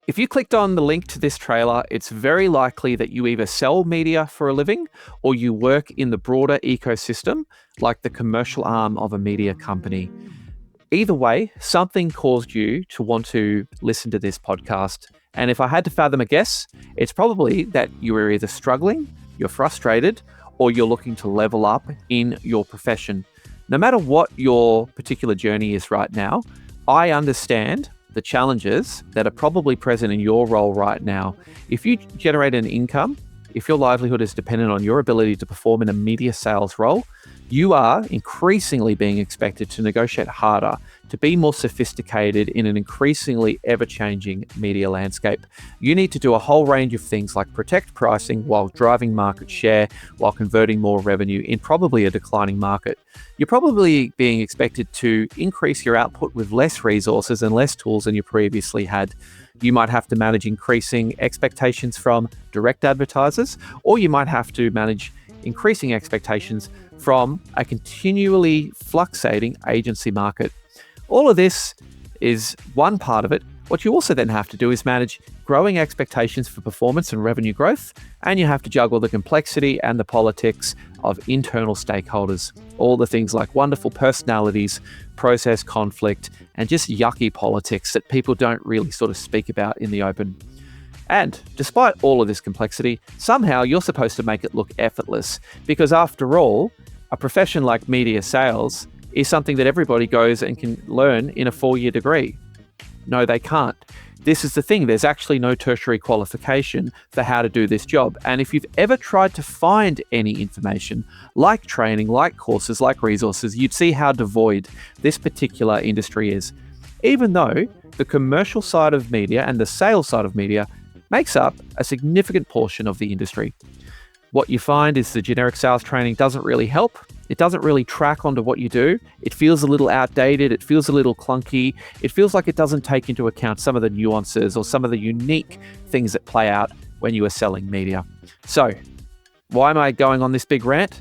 If you clicked on the link to this trailer, it's very likely that you either sell media for a living or you work in the broader ecosystem, like the commercial arm of a media company. Either way, something caused you to want to listen to this podcast. And if I had to fathom a guess, it's probably that you are either struggling, you're frustrated, or you're looking to level up in your profession. No matter what your particular journey is right now, I understand the challenges that are probably present in your role right now. If you generate an income, if your livelihood is dependent on your ability to perform in a media sales role, you are increasingly being expected to negotiate harder, to be more sophisticated in an increasingly ever-changing media landscape. You need to do a whole range of things like protect pricing while driving market share, while converting more revenue in probably a declining market. You're probably being expected to increase your output with less resources and less tools than you previously had. You might have to manage increasing expectations from direct advertisers, or you might have to manage increasing expectations from a continually fluctuating agency market. All of this is one part of it. What you also then have to do is manage growing expectations for performance and revenue growth, and you have to juggle the complexity and the politics of internal stakeholders, all the things like wonderful personalities, process conflict, and just yucky politics that people don't really sort of speak about in the open. And despite all of this complexity, somehow you're supposed to make it look effortless, because after all, a profession like media sales is something that everybody goes and can learn in a 4-year degree. No, they can't. This is the thing. There's actually no tertiary qualification for how to do this job. And if you've ever tried to find any information, like training, like courses, like resources, you'd see how devoid this particular industry is. Even though the commercial side of media and the sales side of media makes up a significant portion of the industry. What you find is the generic sales training doesn't really help. It doesn't really track onto what you do. It feels a little outdated. It feels a little clunky. It feels like it doesn't take into account some of the nuances or some of the unique things that play out when you are selling media. So, why am I going on this big rant?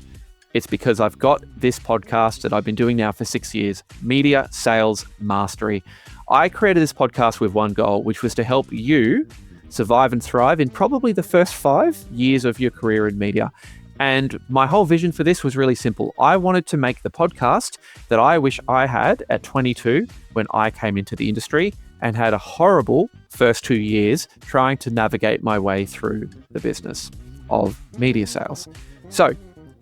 It's because I've got this podcast that I've been doing now for 6 years, Media Sales Mastery. I created this podcast with one goal, which was to help you survive and thrive in probably the first 5 years of your career in media. And my whole vision for this was really simple. I wanted to make the podcast that I wish I had at 22 when I came into the industry and had a horrible first 2 years trying to navigate my way through the business of media sales. So,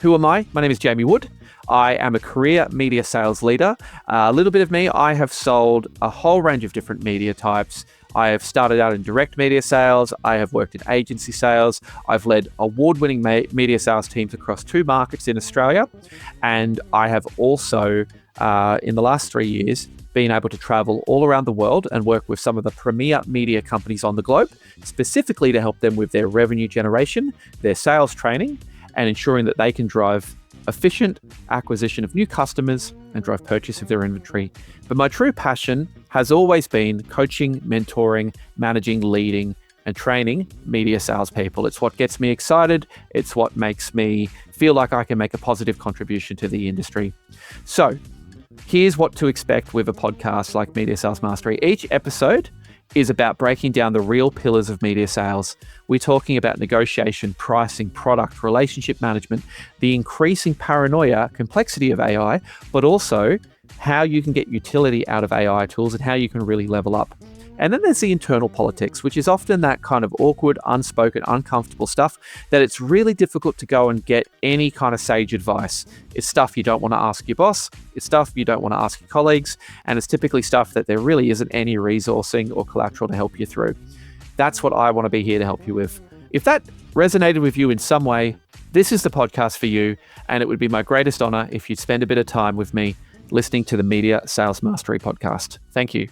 who am I? My name is Jamie Wood. I am a career media sales leader. A little bit of me, I have sold a whole range of different media types. I have started out in direct media sales. I have worked in agency sales. I've led award-winning media sales teams across 2 markets in Australia. And I have also, in the last 3 years, been able to travel all around the world and work with some of the premier media companies on the globe, specifically to help them with their revenue generation, their sales training, and ensuring that they can drive efficient acquisition of new customers and drive purchase of their inventory. But my true passion has always been coaching, mentoring, managing, leading, and training media salespeople. It's what gets me excited. It's what makes me feel like I can make a positive contribution to the industry. So here's what to expect with a podcast like Media Sales Mastery. Each episode is about breaking down the real pillars of media sales. We're talking about negotiation, pricing, product, relationship management, the increasing paranoia, complexity of AI, but also how you can get utility out of AI tools and how you can really level up. And then there's the internal politics, which is often that kind of awkward, unspoken, uncomfortable stuff that it's really difficult to go and get any kind of sage advice. It's stuff you don't want to ask your boss. It's stuff you don't want to ask your colleagues. And it's typically stuff that there really isn't any resourcing or collateral to help you through. That's what I want to be here to help you with. If that resonated with you in some way, this is the podcast for you. And it would be my greatest honor if you'd spend a bit of time with me listening to the Media Sales Mastery podcast. Thank you.